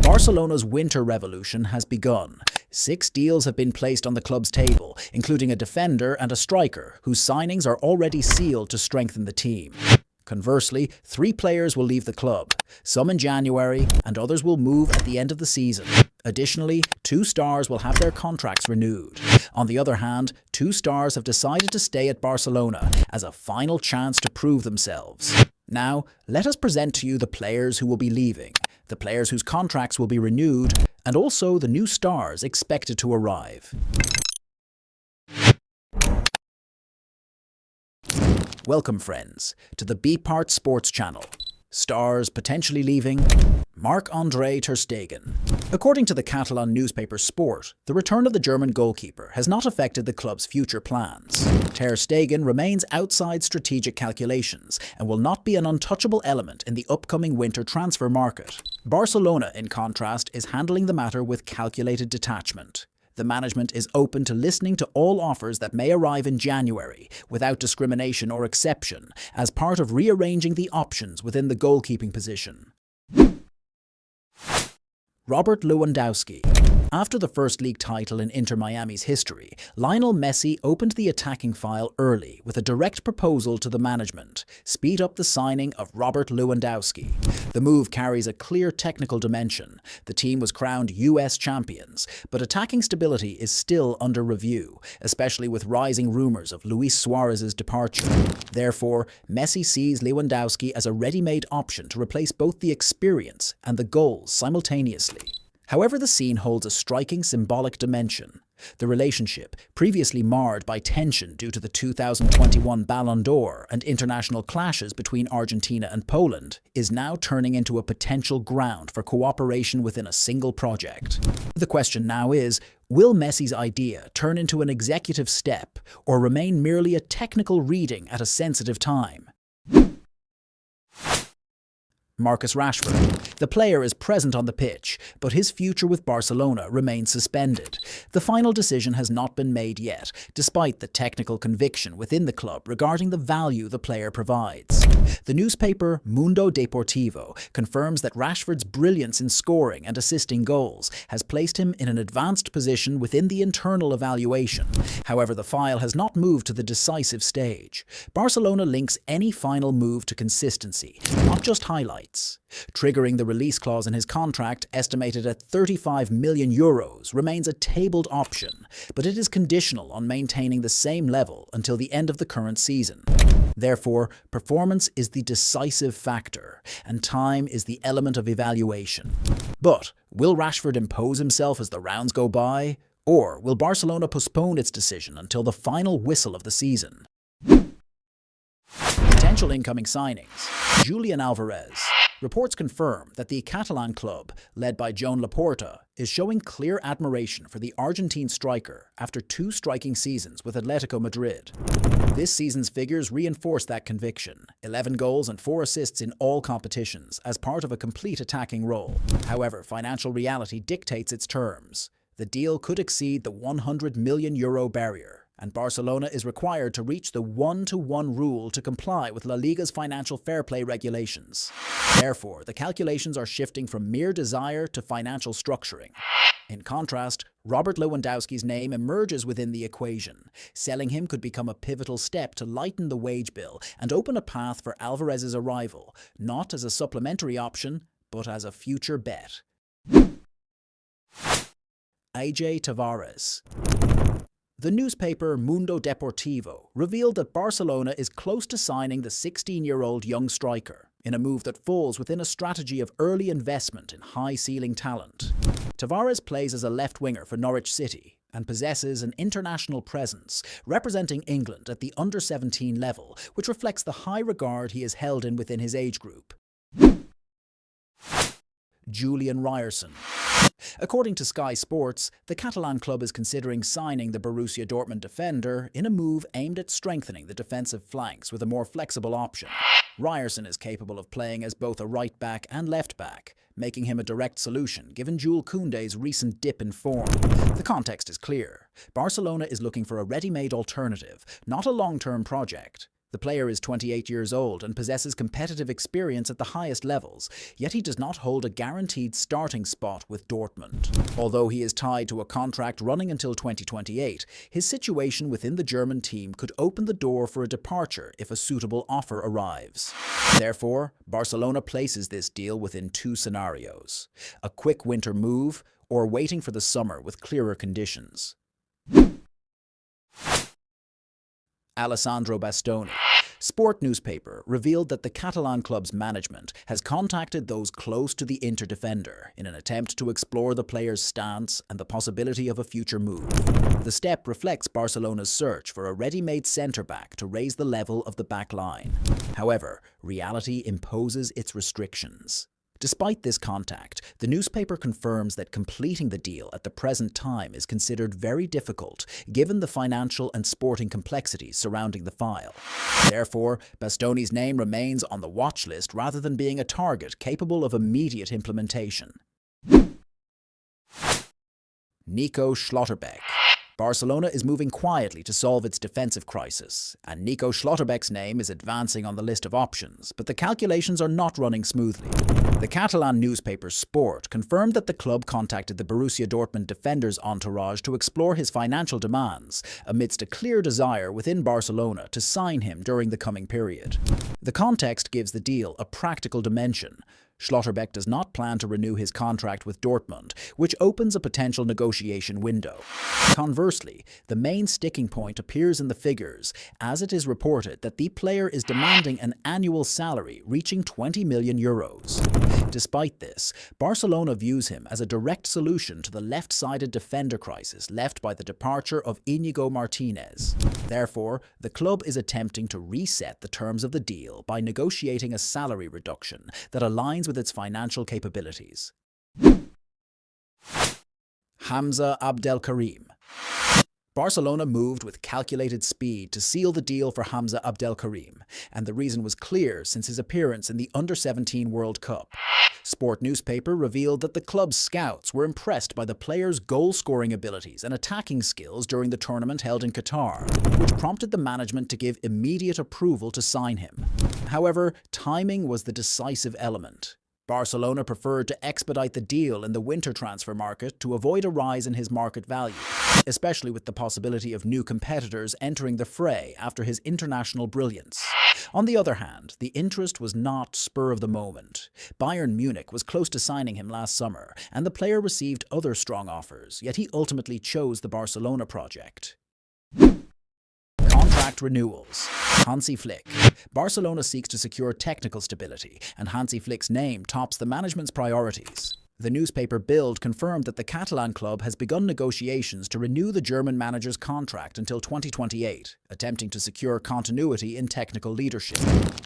Barcelona's winter revolution has begun. 6 deals have been placed on the club's table, including a defender and a striker, whose signings are already sealed to strengthen the team. Conversely, 3 players will leave the club, some in January and others will move at the end of the season. Additionally, 2 stars will have their contracts renewed. On the other hand, 2 stars have decided to stay at Barcelona as a final chance to prove themselves. Now, let us present to you the players who will be leaving, the players whose contracts will be renewed, and also the new stars expected to arrive. Welcome, friends, to the BePart Sports channel. Stars potentially leaving: Marc-Andre ter Stegen. According to the Catalan newspaper Sport, the return of the German goalkeeper has not affected the club's future plans. Ter Stegen remains outside strategic calculations and will not be an untouchable element in the upcoming winter transfer market. Barcelona, in contrast, is handling the matter with calculated detachment. The management is open to listening to all offers that may arrive in January, without discrimination or exception, as part of rearranging the options within the goalkeeping position. Robert Lewandowski. After the first league title in Inter Miami's history, Lionel Messi opened the attacking file early with a direct proposal to the management: speed up the signing of Robert Lewandowski. The move carries a clear technical dimension. The team was crowned US champions, but attacking stability is still under review, especially with rising rumors of Luis Suarez's departure. Therefore, Messi sees Lewandowski as a ready-made option to replace both the experience and the goals simultaneously. However, the scene holds a striking symbolic dimension. The relationship, previously marred by tension due to the 2021 Ballon d'Or and international clashes between Argentina and Poland, is now turning into a potential ground for cooperation within a single project. The question now is, will Messi's idea turn into an executive step or remain merely a technical reading at a sensitive time? Marcus Rashford. The player is present on the pitch, but his future with Barcelona remains suspended. The final decision has not been made yet, despite the technical conviction within the club regarding the value the player provides. The newspaper Mundo Deportivo confirms that Rashford's brilliance in scoring and assisting goals has placed him in an advanced position within the internal evaluation. However, the file has not moved to the decisive stage. Barcelona links any final move to consistency, not just highlights. Triggering the release clause in his contract, estimated at €35 million, remains a tabled option, but it is conditional on maintaining the same level until the end of the current season. Therefore, performance is the decisive factor, and time is the element of evaluation. But will Rashford impose himself as the rounds go by, or will Barcelona postpone its decision until the final whistle of the season? Potential incoming signings: Julian Alvarez. Reports confirm that the Catalan club, led by Joan Laporta, is showing clear admiration for the Argentine striker after 2 striking seasons with Atletico Madrid. This season's figures reinforce that conviction: 11 goals and 4 assists in all competitions, as part of a complete attacking role. However, financial reality dictates its terms. The deal could exceed the €100 million barrier, and Barcelona is required to reach the 1-to-1 rule to comply with La Liga's financial fair play regulations. Therefore, the calculations are shifting from mere desire to financial structuring. In contrast, Robert Lewandowski's name emerges within the equation. Selling him could become a pivotal step to lighten the wage bill and open a path for Alvarez's arrival, not as a supplementary option, but as a future bet. AJ Tavares. The newspaper Mundo Deportivo revealed that Barcelona is close to signing the 16-year-old young striker, in a move that falls within a strategy of early investment in high-ceiling talent. Tavares plays as a left winger for Norwich City and possesses an international presence, representing England at the under-17 level, which reflects the high regard he is held in within his age group. Julian Ryerson. According to Sky Sports, the Catalan club is considering signing the Borussia Dortmund defender in a move aimed at strengthening the defensive flanks with a more flexible option. Ryerson is capable of playing as both a right-back and left-back, making him a direct solution given Jules Koundé's recent dip in form. The context is clear. Barcelona is looking for a ready-made alternative, not a long-term project. The player is 28 years old and possesses competitive experience at the highest levels, yet he does not hold a guaranteed starting spot with Dortmund. Although he is tied to a contract running until 2028, his situation within the German team could open the door for a departure if a suitable offer arrives. Therefore, Barcelona places this deal within two scenarios: a quick winter move or waiting for the summer with clearer conditions. Alessandro Bastoni. Sport newspaper revealed that the Catalan club's management has contacted those close to the Inter defender in an attempt to explore the player's stance and the possibility of a future move. The step reflects Barcelona's search for a ready-made centre-back to raise the level of the back line. However, reality imposes its restrictions. Despite this contact, the newspaper confirms that completing the deal at the present time is considered very difficult, given the financial and sporting complexities surrounding the file. Therefore, Bastoni's name remains on the watch list rather than being a target capable of immediate implementation. Nico Schlotterbeck. Barcelona is moving quietly to solve its defensive crisis, and Nico Schlotterbeck's name is advancing on the list of options, but the calculations are not running smoothly. The Catalan newspaper Sport confirmed that the club contacted the Borussia Dortmund defender's entourage to explore his financial demands, amidst a clear desire within Barcelona to sign him during the coming period. The context gives the deal a practical dimension. Schlotterbeck does not plan to renew his contract with Dortmund, which opens a potential negotiation window. Conversely, the main sticking point appears in the figures, as it is reported that the player is demanding an annual salary reaching €20 million. Despite this, Barcelona views him as a direct solution to the left-sided defender crisis left by the departure of Íñigo Martínez. Therefore, the club is attempting to reset the terms of the deal by negotiating a salary reduction that aligns with its financial capabilities. Hamza Abdelkarim. Barcelona moved with calculated speed to seal the deal for Hamza Abdelkarim, and the reason was clear since his appearance in the Under-17 World Cup. Sport newspaper revealed that the club's scouts were impressed by the player's goal-scoring abilities and attacking skills during the tournament held in Qatar, which prompted the management to give immediate approval to sign him. However, timing was the decisive element. Barcelona preferred to expedite the deal in the winter transfer market to avoid a rise in his market value, especially with the possibility of new competitors entering the fray after his international brilliance. On the other hand, the interest was not spur of the moment. Bayern Munich was close to signing him last summer, and the player received other strong offers, yet he ultimately chose the Barcelona project. Contract renewals. Hansi Flick. Barcelona seeks to secure technical stability, and Hansi Flick's name tops the management's priorities. The newspaper Bild confirmed that the Catalan club has begun negotiations to renew the German manager's contract until 2028, attempting to secure continuity in technical leadership.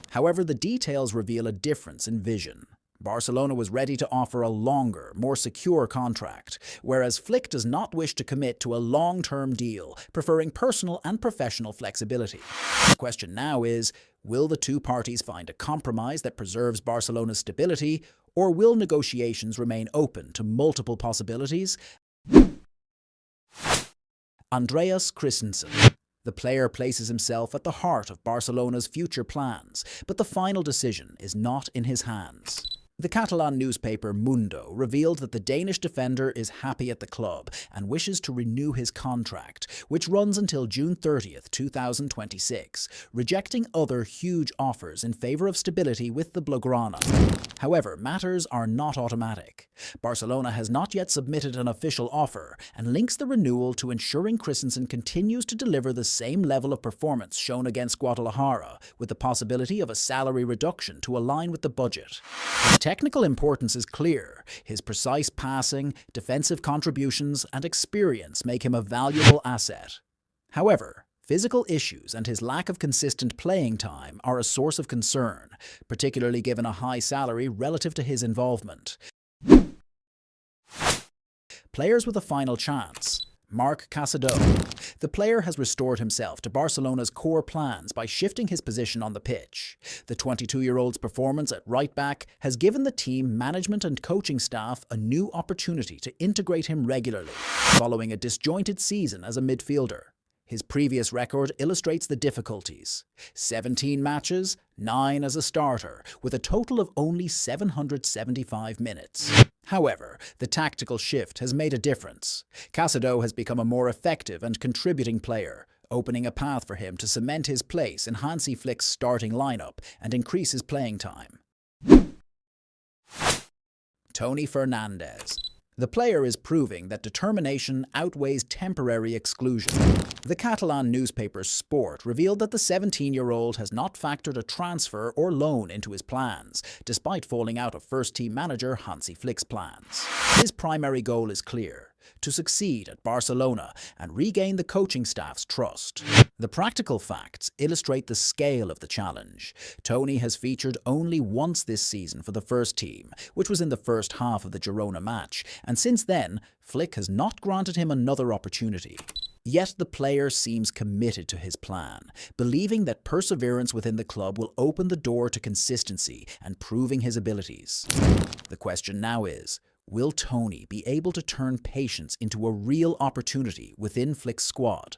However, the details reveal a difference in vision. Barcelona was ready to offer a longer, more secure contract, whereas Flick does not wish to commit to a long-term deal, preferring personal and professional flexibility. The question now is, will the two parties find a compromise that preserves Barcelona's stability, or will negotiations remain open to multiple possibilities? Andreas Christensen. The player places himself at the heart of Barcelona's future plans, but the final decision is not in his hands. The Catalan newspaper Mundo revealed that the Danish defender is happy at the club and wishes to renew his contract, which runs until June 30th, 2026, rejecting other huge offers in favour of stability with the Blaugrana. However, matters are not automatic. Barcelona has not yet submitted an official offer and links the renewal to ensuring Christensen continues to deliver the same level of performance shown against Guadalajara, with the possibility of a salary reduction to align with the budget. His technical importance is clear. His precise passing, defensive contributions, and experience make him a valuable asset. However, physical issues and his lack of consistent playing time are a source of concern, particularly given a high salary relative to his involvement. Players with a final chance. Marc Casado. The player has restored himself to Barcelona's core plans by shifting his position on the pitch. The 22-year-old's performance at right-back has given the team, management and coaching staff a new opportunity to integrate him regularly, following a disjointed season as a midfielder. His previous record illustrates the difficulties. 17 matches, 9 as a starter, with a total of only 775 minutes. However, the tactical shift has made a difference. Casado has become a more effective and contributing player, opening a path for him to cement his place in Hansi Flick's starting lineup and increase his playing time. Toni Fernandes. The player is proving that determination outweighs temporary exclusion. The Catalan newspaper Sport revealed that the 17-year-old has not factored a transfer or loan into his plans, despite falling out of first-team manager Hansi Flick's plans. His primary goal is clear: to succeed at Barcelona and regain the coaching staff's trust. The practical facts illustrate the scale of the challenge. Toni has featured only once this season for the first team, which was in the first half of the Girona match, and since then, Flick has not granted him another opportunity. Yet the player seems committed to his plan, believing that perseverance within the club will open the door to consistency and proving his abilities. The question now is, will Toni be able to turn patience into a real opportunity within Flick's squad?